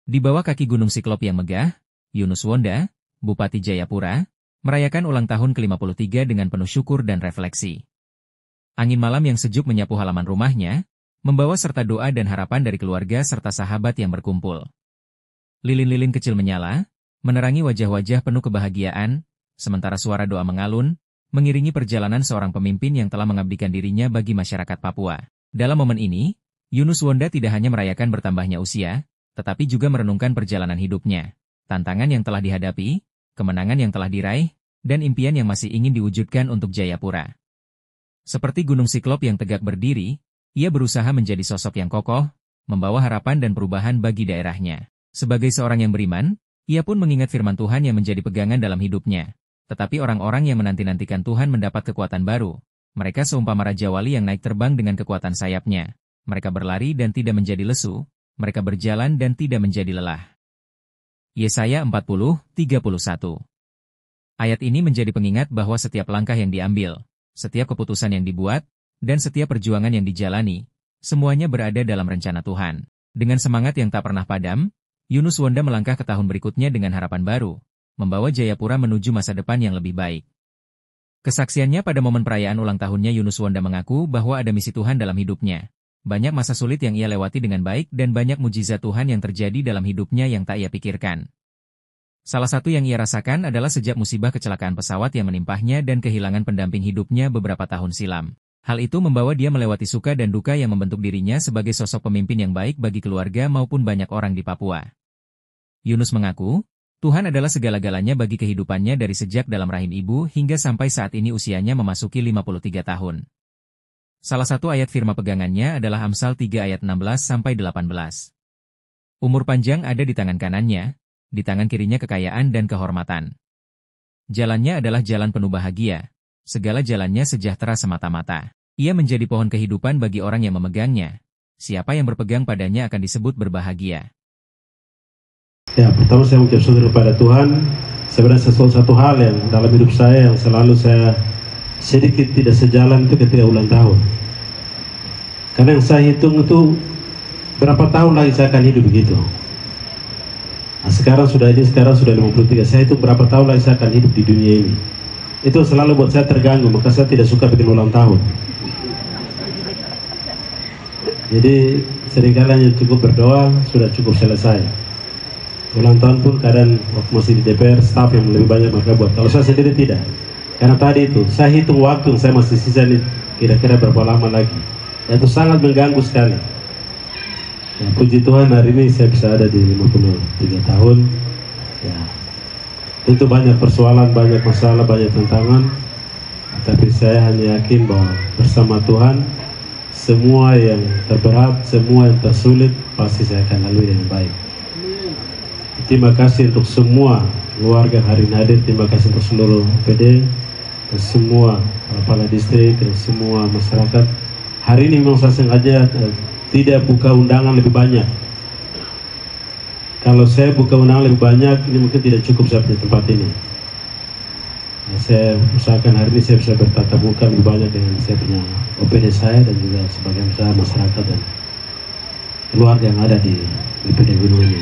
Di bawah kaki Gunung Siklop yang megah, Yunus Wonda, Bupati Jayapura, merayakan ulang tahun ke-53 dengan penuh syukur dan refleksi. Angin malam yang sejuk menyapu halaman rumahnya, membawa serta doa dan harapan dari keluarga serta sahabat yang berkumpul. Lilin-lilin kecil menyala, menerangi wajah-wajah penuh kebahagiaan, sementara suara doa mengalun, mengiringi perjalanan seorang pemimpin yang telah mengabdikan dirinya bagi masyarakat Papua. Dalam momen ini, Yunus Wonda tidak hanya merayakan bertambahnya usia, tetapi juga merenungkan perjalanan hidupnya, tantangan yang telah dihadapi, kemenangan yang telah diraih, dan impian yang masih ingin diwujudkan untuk Jayapura. Seperti Gunung Siklop yang tegak berdiri, ia berusaha menjadi sosok yang kokoh, membawa harapan dan perubahan bagi daerahnya. Sebagai seorang yang beriman, ia pun mengingat firman Tuhan yang menjadi pegangan dalam hidupnya. Tetapi orang-orang yang menanti-nantikan Tuhan mendapat kekuatan baru. Mereka seumpama Raja Wali yang naik terbang dengan kekuatan sayapnya. Mereka berlari dan tidak menjadi lesu, mereka berjalan dan tidak menjadi lelah. Yesaya 40:31. Ayat ini menjadi pengingat bahwa setiap langkah yang diambil, setiap keputusan yang dibuat, dan setiap perjuangan yang dijalani, semuanya berada dalam rencana Tuhan. Dengan semangat yang tak pernah padam, Yunus Wonda melangkah ke tahun berikutnya dengan harapan baru, membawa Jayapura menuju masa depan yang lebih baik. Kesaksiannya pada momen perayaan ulang tahunnya, Yunus Wonda mengaku bahwa ada misi Tuhan dalam hidupnya. Banyak masa sulit yang ia lewati dengan baik dan banyak mujizat Tuhan yang terjadi dalam hidupnya yang tak ia pikirkan. Salah satu yang ia rasakan adalah sejak musibah kecelakaan pesawat yang menimpahnya dan kehilangan pendamping hidupnya beberapa tahun silam. Hal itu membawa dia melewati suka dan duka yang membentuk dirinya sebagai sosok pemimpin yang baik bagi keluarga maupun banyak orang di Papua. Yunus mengaku, Tuhan adalah segala-galanya bagi kehidupannya dari sejak dalam rahim ibu hingga sampai saat ini usianya memasuki 53 tahun. Salah satu ayat firman pegangannya adalah Amsal 3 ayat 16-18. Umur panjang ada di tangan kanannya, di tangan kirinya kekayaan dan kehormatan. Jalannya adalah jalan penuh bahagia, segala jalannya sejahtera semata-mata. Ia menjadi pohon kehidupan bagi orang yang memegangnya. Siapa yang berpegang padanya akan disebut berbahagia. Ya, pertama saya mengucap syukur kepada Tuhan. Sebenarnya satu hal yang dalam hidup saya yang selalu saya sedikit tidak sejalan itu ketika ulang tahun. Karena yang saya hitung itu berapa tahun lagi saya akan hidup begitu. Nah, sekarang sudah 53. Saya hitung berapa tahun lagi saya akan hidup di dunia ini. Itu selalu buat saya terganggu, maka saya tidak suka bikin ulang tahun. Jadi seringkali hanya cukup berdoa, sudah cukup selesai. Ulang tahun pun kadang waktu masih di DPR, staff yang lebih banyak maka buat. Kalau saya sendiri tidak. Karena tadi itu, saya hitung waktu yang saya masih sisa ini kira-kira berapa lama lagi. Dan itu sangat mengganggu sekali. Ya, puji Tuhan hari ini saya bisa ada di 53 tahun. Ya, itu banyak persoalan, banyak masalah, banyak tantangan. Tapi saya hanya yakin bahwa bersama Tuhan, semua yang terberat, semua yang tersulit, pasti saya akan lalui dengan baik. Terima kasih untuk semua keluarga hari ini hadir. Terima kasih untuk seluruh PD dan semua kepala distrik dan semua masyarakat. Hari ini memang saya sengaja tidak buka undangan lebih banyak. Kalau saya buka undangan lebih banyak, ini mungkin tidak cukup saya punya tempat ini. Nah, saya usahakan hari ini saya bisa bertatap muka lebih banyak dengan saya punya OPD saya dan juga sebagian besar masyarakat dan keluarga yang ada di PD Gunung ini.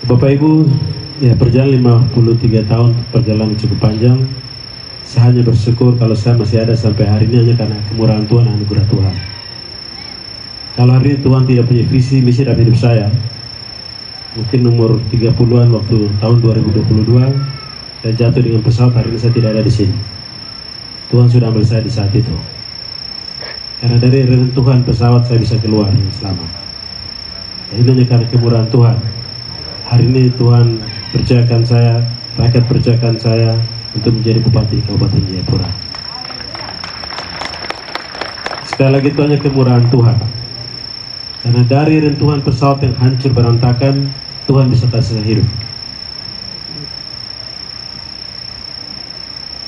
Bapak Ibu, ya perjalanan 53 tahun, perjalanan cukup panjang. Saya hanya bersyukur kalau saya masih ada sampai hari ini hanya karena kemurahan Tuhan dan anugerah Tuhan. Kalau hari ini Tuhan tidak punya visi, misi dalam hidup saya, mungkin umur 30-an waktu tahun 2022, saya jatuh dengan pesawat, hari ini saya tidak ada di sini. Tuhan sudah ambil saya di saat itu. Karena dari rentuhan pesawat saya bisa keluar dengan selamat. Ini hanya karena kemurahan Tuhan. Hari ini Tuhan percayakan saya, rakyat percayakan saya untuk menjadi Bupati Kabupaten Jayapura. Sekali lagi itu hanya kemurahan Tuhan. Karena dari rentuhan pesawat yang hancur berantakan, Tuhan bisa kasih saya hidup.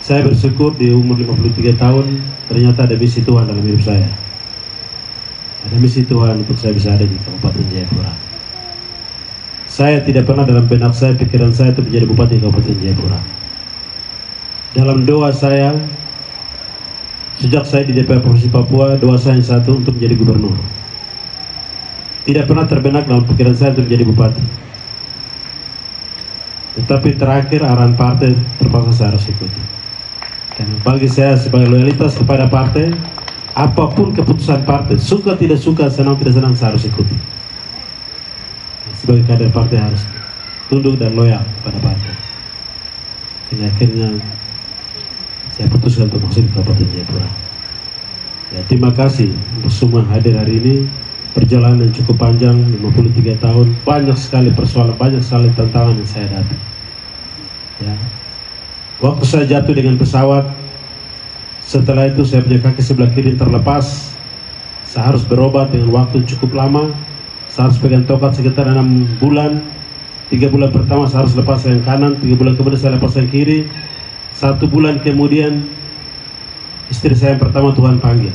Saya bersyukur di umur 53 tahun, ternyata ada misi Tuhan dalam hidup saya. Ada misi Tuhan untuk saya bisa ada di Kabupaten Jayapura. Saya tidak pernah dalam benak saya, pikiran saya itu menjadi Bupati Kabupaten Jayapura. Dalam doa saya, sejak saya di DPR Provinsi Papua, doa saya yang satu untuk menjadi gubernur. tidak pernah terbenak dalam pikiran saya untuk menjadi bupati. Tetapi terakhir arahan partai terpaksa saya harus ikuti. Dan bagi saya sebagai loyalitas kepada partai, apapun keputusan partai, suka tidak suka, senang tidak senang, saya harus ikuti. Sebagai kader partai harus tunduk dan loyal kepada partai. Sehingga akhirnya saya putuskan untuk masuk ke Kabupaten Jayapura. Ya, terima kasih untuk semua hadir hari ini. Perjalanan yang cukup panjang, 53 tahun, banyak sekali persoalan, banyak sekali tantangan yang saya hadapi. Ya. Waktu saya jatuh dengan pesawat, setelah itu saya punya kaki sebelah kiri terlepas. Saya harus berobat dengan waktu cukup lama. Saya harus pegang tongkat sekitar 6 bulan. 3 bulan pertama saya harus lepas yang kanan, 3 bulan kemudian saya lepas yang kiri. 1 bulan kemudian istri saya yang pertama Tuhan panggil.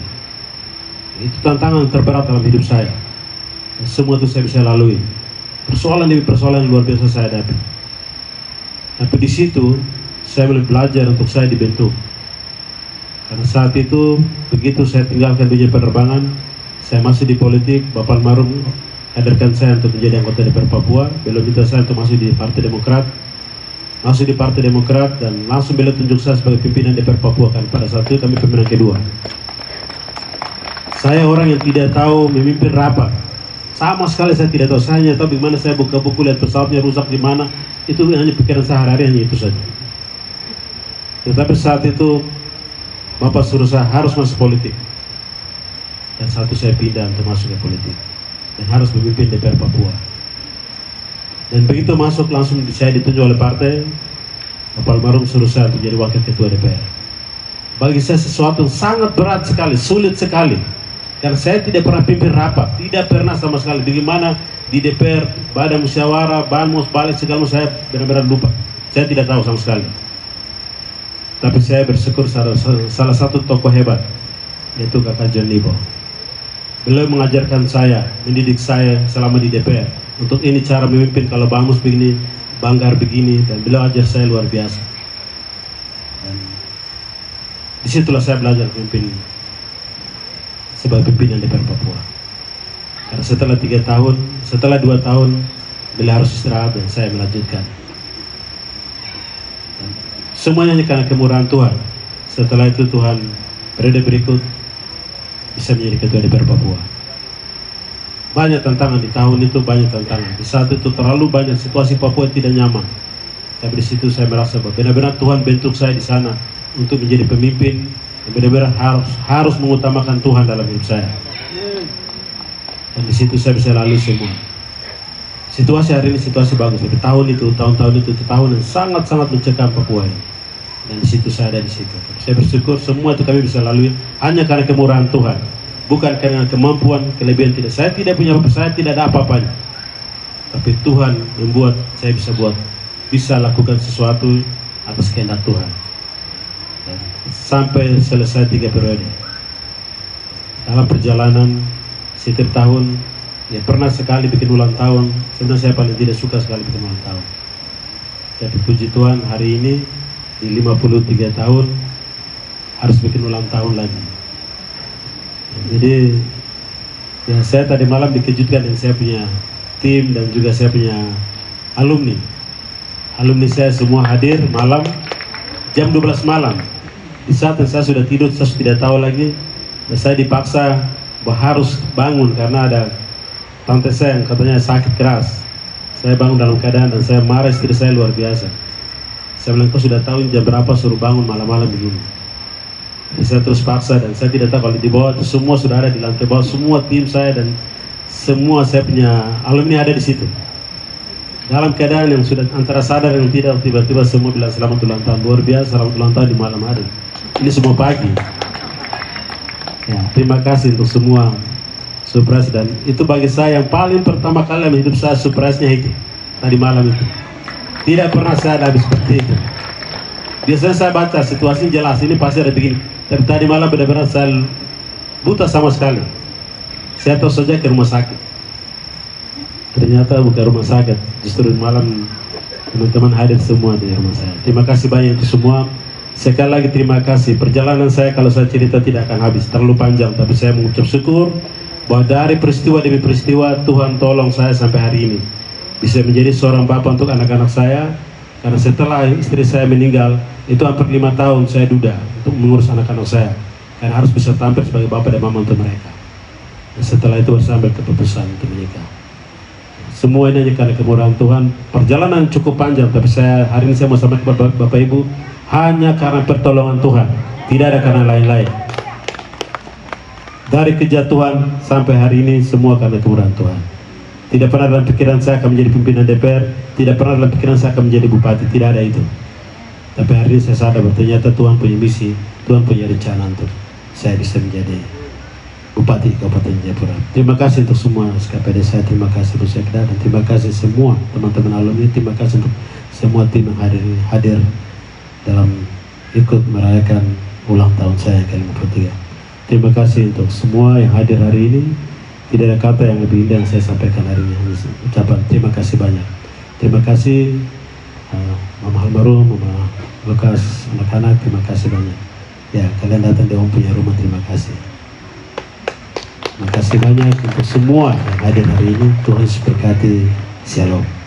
Itu tantangan terberat dalam hidup saya. Dan semua itu saya bisa lalui. Persoalan demi persoalan yang luar biasa saya hadapi. Tapi di situ saya mulai belajar untuk saya dibentuk. Karena saat itu begitu saya tinggalkan dunia penerbangan, saya masih di politik. Bapak almarhum hadirkan saya untuk menjadi anggota DPR Papua. Beliau minta saya untuk masuk di Partai Demokrat. Masuk di Partai Demokrat dan langsung beliau tunjuk saya sebagai pimpinan DPR Papua. Kan pada saat itu kami pimpinan kedua. Saya orang yang tidak tahu memimpin rapat. Sama sekali saya tidak tahu. Saya hanya tahu bagaimana saya buka buku, lihat pesawatnya rusak di mana. Itu hanya pikiran saya hari-hari, hanya itu saja. Tetapi saat itu Bapak suruh saya harus masuk politik. Dan satu saya pindah untuk masuk ke politik. Dan harus memimpin DPR Papua. Dan begitu masuk langsung saya ditunjuk oleh partai. Bapak almarhum suruh saya untuk jadi wakil ketua DPR. Bagi saya sesuatu yang sangat berat sekali, sulit sekali. Karena saya tidak pernah pimpin rapat, tidak pernah sama sekali. Bagaimana di DPR, badan musyawarah, banmus, balik, segala saya benar-benar lupa. Saya tidak tahu sama sekali. Tapi saya bersyukur salah satu tokoh hebat, yaitu Kakak John Libo. Beliau mengajarkan saya, mendidik saya selama di DPR. Untuk ini cara memimpin, kalau bangus begini, banggar begini. Dan beliau ajar saya luar biasa. Dan disitulah saya belajar memimpin sebagai pimpinan DPR Papua. Karena setelah 3 tahun, setelah 2 tahun, beliau harus istirahat dan saya melanjutkan. Dan semuanya karena kemurahan Tuhan. Setelah itu Tuhan periode berikut bisa menjadi ketua DPR Papua. Banyak tantangan di tahun itu, banyak tantangan. Di saat itu terlalu banyak situasi Papua tidak nyaman. Tapi di situ saya merasa bahwa benar-benar Tuhan bentuk saya di sana untuk menjadi pemimpin. Benar-benar harus mengutamakan Tuhan dalam hidup saya. Dan di situ saya bisa lalui semua. Situasi hari ini situasi bagus. Tapi tahun-tahun itu tahun yang sangat-sangat mencekam Papua ini. Dan di situ saya ada di situ. Saya bersyukur semua itu kami bisa lalui hanya karena kemurahan Tuhan, bukan karena kemampuan, kelebihan tidak. Saya tidak punya apa, saya tidak ada apa-apanya. Tapi Tuhan membuat saya bisa lakukan sesuatu atas kehendak Tuhan. Sampai selesai 3 periode. Dalam perjalanan setiap tahun, ya pernah sekali bikin ulang tahun. Sebenarnya saya paling tidak suka sekali bikin ulang tahun. Tapi puji Tuhan hari ini di 53 tahun harus bikin ulang tahun lagi. Jadi ya saya tadi malam dikejutkan dengan saya punya tim dan juga saya punya alumni. Alumni saya semua hadir malam jam 12 malam. Di saat yang saya sudah tidur, saya sudah tidak tahu lagi. Dan saya dipaksa bahwa harus bangun karena ada tante saya yang katanya sakit keras. Saya bangun dalam keadaan dan saya marah istri saya luar biasa. Saya bilang, kau sudah tahu jam berapa suruh bangun malam-malam begini. Jadi saya terus paksa dan saya tidak tahu kalau di bawah itu semua sudah ada di lantai bawah. Semua tim saya dan semua saya punya alumni ada di situ. Dalam keadaan yang sudah antara sadar dan tidak, tiba-tiba semua bilang selamat ulang tahun. Luar biasa, selamat ulang tahun di malam hari. Ini semua pagi. Ya, terima kasih untuk semua surprise dan itu bagi saya yang paling pertama kali dalam hidup saya surprise-nya itu tadi malam itu. Tidak pernah saya ada seperti itu. Biasanya saya baca situasi jelas ini pasti ada begini. Tapi tadi malam benar-benar saya buta sama sekali. Saya tahu saja ke rumah sakit. Ternyata bukan rumah sakit. Justru malam teman-teman hadir semua di rumah saya. Terima kasih banyak untuk semua. Sekali lagi terima kasih. Perjalanan saya kalau saya cerita tidak akan habis, terlalu panjang. Tapi saya mengucap syukur bahwa dari peristiwa demi peristiwa Tuhan tolong saya sampai hari ini bisa menjadi seorang bapak untuk anak-anak saya. Karena setelah istri saya meninggal, itu hampir 5 tahun saya duda untuk mengurus anak-anak saya, karena harus bisa tampil sebagai bapak dan mama untuk mereka. Dan setelah itu saya ambil keputusan untuk menikah. Semua ini hanya karena kemurahan Tuhan. Perjalanan cukup panjang, tapi hari ini saya mau sampaikan kepada Bapak Ibu, hanya karena pertolongan Tuhan, tidak ada karena lain-lain. Dari kejatuhan sampai hari ini semua karena kemurahan Tuhan. Tidak pernah dalam pikiran saya akan menjadi pimpinan DPR, tidak pernah dalam pikiran saya akan menjadi bupati, tidak ada itu. Tapi hari ini saya sadar bahwa ternyata Tuhan punya misi, Tuhan punya rencana untuk saya bisa menjadi Bupati Kabupaten Jayapura. Terima kasih untuk semua SKPD saya, terima kasih Bu Sekda, dan terima kasih semua teman-teman alumni, terima kasih untuk semua tim yang hadir dalam ikut merayakan ulang tahun saya yang ke-53. Terima kasih untuk semua yang hadir hari ini. Tidak ada kata yang lebih indah yang saya sampaikan hari ini, ucapan terima kasih banyak. Terima kasih Mama Almarhum, Mama Lukas, anak-anak, terima kasih banyak. Ya, kalian datang di Om punya rumah, terima kasih. Terima kasih banyak untuk semua yang hadir hari ini. Tuhan berkati. Shalom.